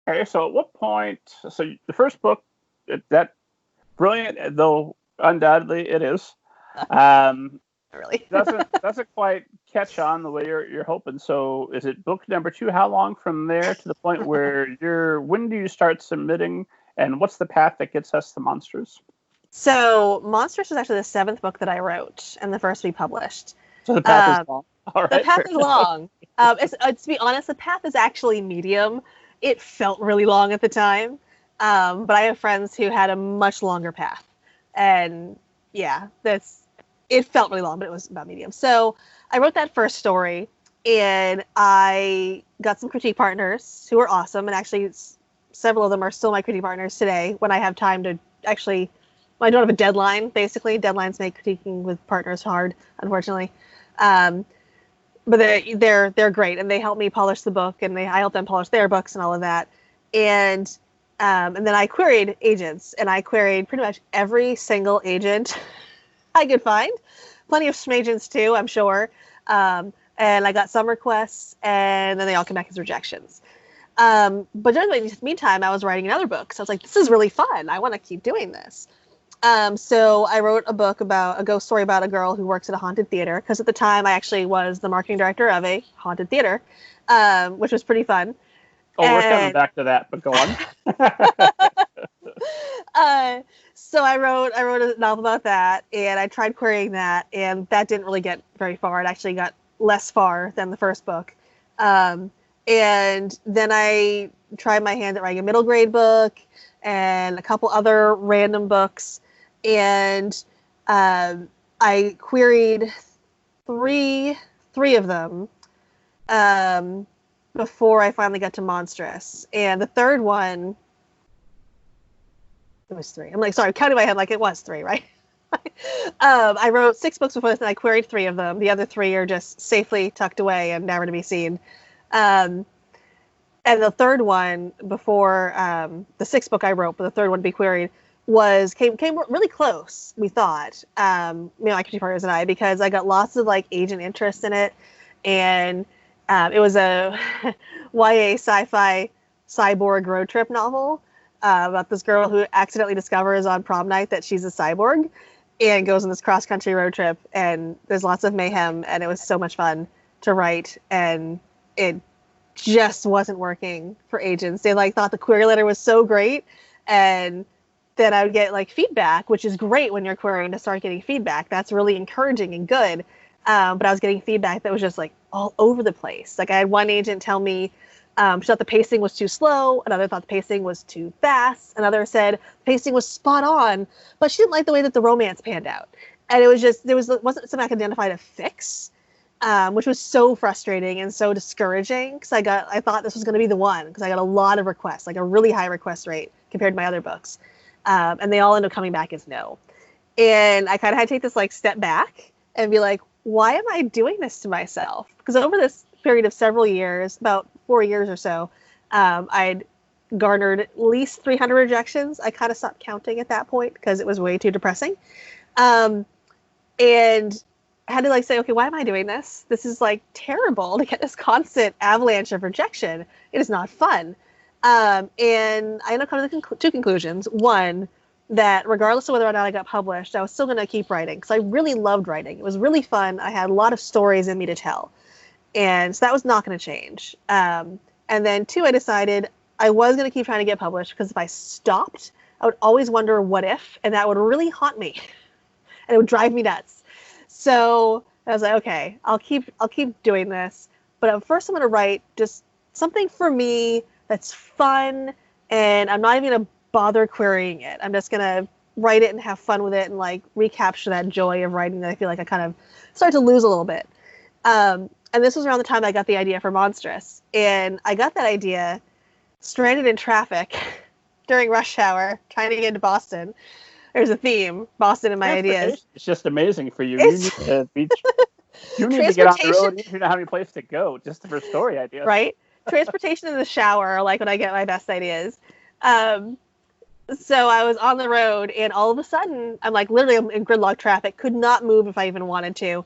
Okay, so at what point? So the first book, that brilliant, though undoubtedly it is, Really. doesn't quite catch on the way you're hoping. So is it book number 2? How long from there to the point where when do you start submitting, and what's the path that gets us to Monsters? So Monstrous is actually the 7th book that I wrote and the first to be published. So the path is long. All right. The path is long. To be honest, the path is actually medium. It felt really long at the time, but I have friends who had a much longer path, and yeah, it felt really long, but it was about medium. So I wrote that first story, and I got some critique partners who were awesome, and actually several of them are still my critique partners today when I have time to actually. I don't have a deadline, basically. Deadlines make critiquing with partners hard, unfortunately. But they're great, and they help me polish the book, and I help them polish their books and all of that. And then I queried agents, and I queried pretty much every single agent I could find. Plenty of SME agents too, I'm sure. And I got some requests, and then they all came back as rejections. But during the meantime, I was writing another book, so I was like, this is really fun. I want to keep doing this. So I wrote a book about a ghost story about a girl who works at a haunted theater, because at the time I actually was the marketing director of a haunted theater, which was pretty fun. We're coming back to that, but go on. So I wrote a novel about that, and I tried querying that, and that didn't really get very far. It actually got less far than the first book. And then I tried my hand at writing a middle grade book and a couple other random books. And I queried three of them before I finally got to Monstrous. And the third one, it was 3. I'm like, sorry, counting my head like it was 3, right? I wrote 6 books before this, and I queried 3 of them. The other 3 are just safely tucked away and never to be seen. And the third one, before the 6th book I wrote, but the third one to be queried, came really close, we thought, my critique partners and I, because I got lots of agent interest in it, and it was a YA sci-fi cyborg road trip novel about this girl who accidentally discovers on prom night that she's a cyborg and goes on this cross-country road trip, and there's lots of mayhem, and it was so much fun to write, and it just wasn't working for agents. They thought the query letter was so great, and then I would get feedback, which is great when you're querying to start getting feedback. That's really encouraging and good. But I was getting feedback that was just all over the place. I had one agent tell me she thought the pacing was too slow. Another thought the pacing was too fast. Another said the pacing was spot on, but she didn't like the way that the romance panned out. And it was just, wasn't something I could identify to fix. Which was so frustrating and so discouraging, because I thought this was going to be the one, because I got a lot of requests, a really high request rate compared to my other books, and they all ended up coming back as no. And I kind of had to take this step back and be like, why am I doing this to myself? Because over this period of several years, about 4 years or so, I'd garnered at least 300 rejections. I kind of stopped counting at that point because it was way too depressing, and I had to say, okay, why am I doing this? This is terrible to get this constant avalanche of rejection. It is not fun. And I ended up coming to 2 conclusions. One, that regardless of whether or not I got published, I was still going to keep writing, because I really loved writing. It was really fun. I had a lot of stories in me to tell. And so that was not going to change. And then 2, I decided I was going to keep trying to get published, because if I stopped, I would always wonder what if, and that would really haunt me. And it would drive me nuts. So I was like, okay, I'll keep doing this, but first I'm going to write just something for me that's fun, and I'm not even going to bother querying it. I'm just going to write it and have fun with it, and recapture that joy of writing that I feel like I kind of start to lose a little bit. And this was around the time I got the idea for Monstrous, and I got that idea stranded in traffic during rush hour trying to get into Boston. There's a theme, Boston and my ideas. It's just amazing for you. You need to get on the road. You don't have any place to go just for story ideas. Right? Transportation in the shower, when I get my best ideas. So I was on the road, and all of a sudden, I'm literally in gridlock traffic, could not move if I even wanted to.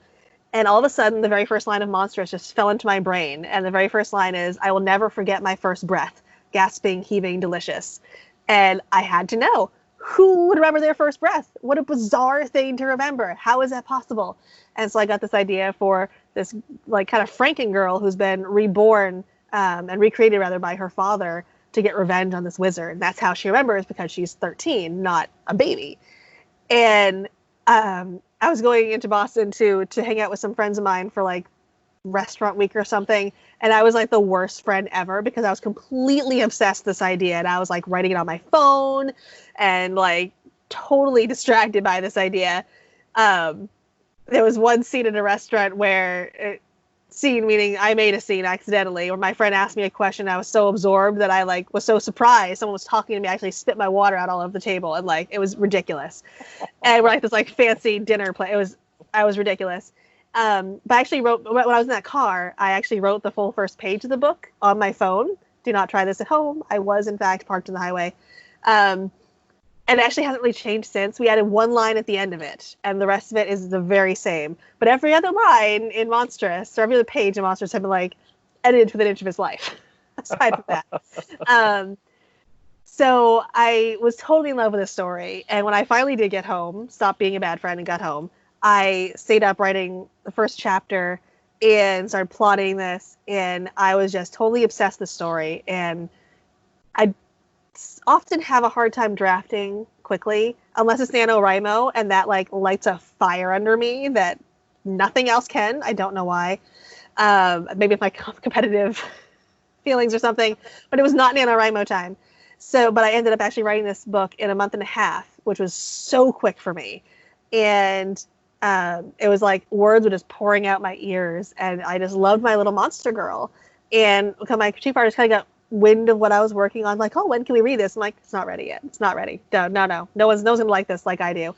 And all of a sudden, the very first line of Monstrous just fell into my brain. And the very first line is, I will never forget my first breath. gasping, heaving, delicious. And I had to know, who would remember their first breath? What a bizarre thing to remember. How is that possible? And so I got this idea for this like kind of Franken girl who's been reborn and recreated rather by her father to get revenge on this wizard. And that's how she remembers, because she's 13, not a baby. And I was going into Boston to hang out with some friends of mine for like restaurant week or something, and I was like the worst friend ever because I was completely obsessed with this idea, and I was like writing it on my phone and like totally distracted by this idea. There was one scene in a restaurant where scene meaning I made a scene accidentally, where my friend asked me a question. I was so absorbed that I like was so surprised someone was talking to me. I actually spit my water out all over the table, and like it was ridiculous. And we're like this like fancy dinner play. I was ridiculous. But I actually wrote, when I was in that car, I actually wrote the full first page of the book on my phone. Do not try this at home. I was, in fact, parked on the highway. And it actually hasn't really changed since. We added one line at the end of it, and the rest of it is the very same. But every other line in Monstrous, or every other page in Monstrous, have been, like, edited to within an inch of his life, aside from that. So I was totally in love with this story. And when I finally did get home, stopped being a bad friend and got home, I stayed up writing the first chapter and started plotting this, and I was just totally obsessed with the story. And I often have a hard time drafting quickly, unless it's NaNoWriMo, and that like lights a fire under me that nothing else can. I don't know why. Maybe it's my competitive feelings or something, but it was not NaNoWriMo time. So, but I ended up actually writing this book in a month and a half, which was so quick for me. And it was like words were just pouring out my ears, and I just loved my little monster girl. And my critique partners kind of got wind of what I was working on, like, oh, when can we read this? I'm like, it's not ready yet. It's not ready. No one's gonna like this like I do.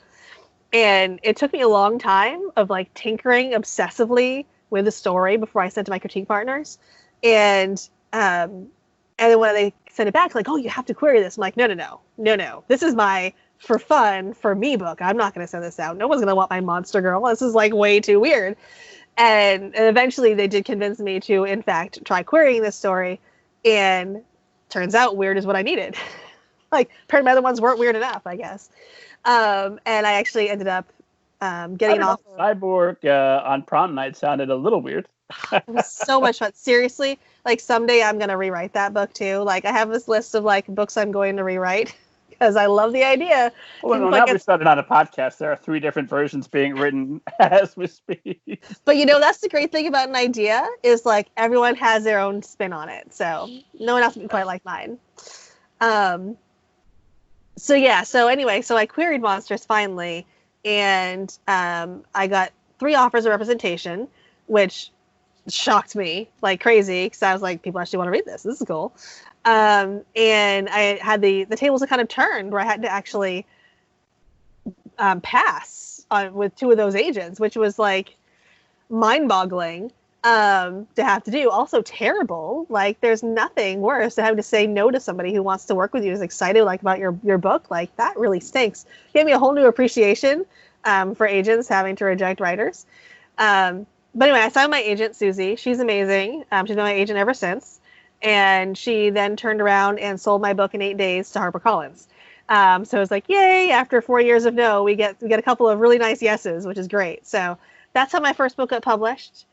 And it took me a long time of like tinkering obsessively with the story before I sent to my critique partners. And then when they sent it back, like, oh, you have to query this. I'm like, no. This is my for fun, for me book. I'm not going to send this out. No one's going to want my monster girl. This is like way too weird. And eventually they did convince me to, in fact, try querying this story. And turns out weird is what I needed. Like, apparently my other ones weren't weird enough, I guess. And I actually ended up getting off. Cyborg on prom night sounded a little weird. It was so much fun. Seriously, like someday I'm going to rewrite that book too. Like I have this list of like books I'm going to rewrite, because I love the idea. Well, now we started on a podcast. There are 3 different versions being written as we speak. But that's the great thing about an idea, is like everyone has their own spin on it. So no one else will be quite like mine. So anyway, I queried Monstrous finally, and I got 3 offers of representation, which shocked me like crazy, because I was like, people actually want to read this. This is cool. And I had the tables had kind of turned, where I had to actually pass on with 2 of those agents, which was like mind-boggling to have to do. Also terrible. Like there's nothing worse than having to say no to somebody who wants to work with you, is excited like about your book. Like that really stinks. Gave me a whole new appreciation for agents having to reject writers. But anyway, I signed my agent, Susie. She's amazing. She's been my agent ever since. And she then turned around and sold my book in 8 days to HarperCollins. So it was like, yay, after 4 years of no, we get a couple of really nice yeses, which is great. So that's how my first book got published.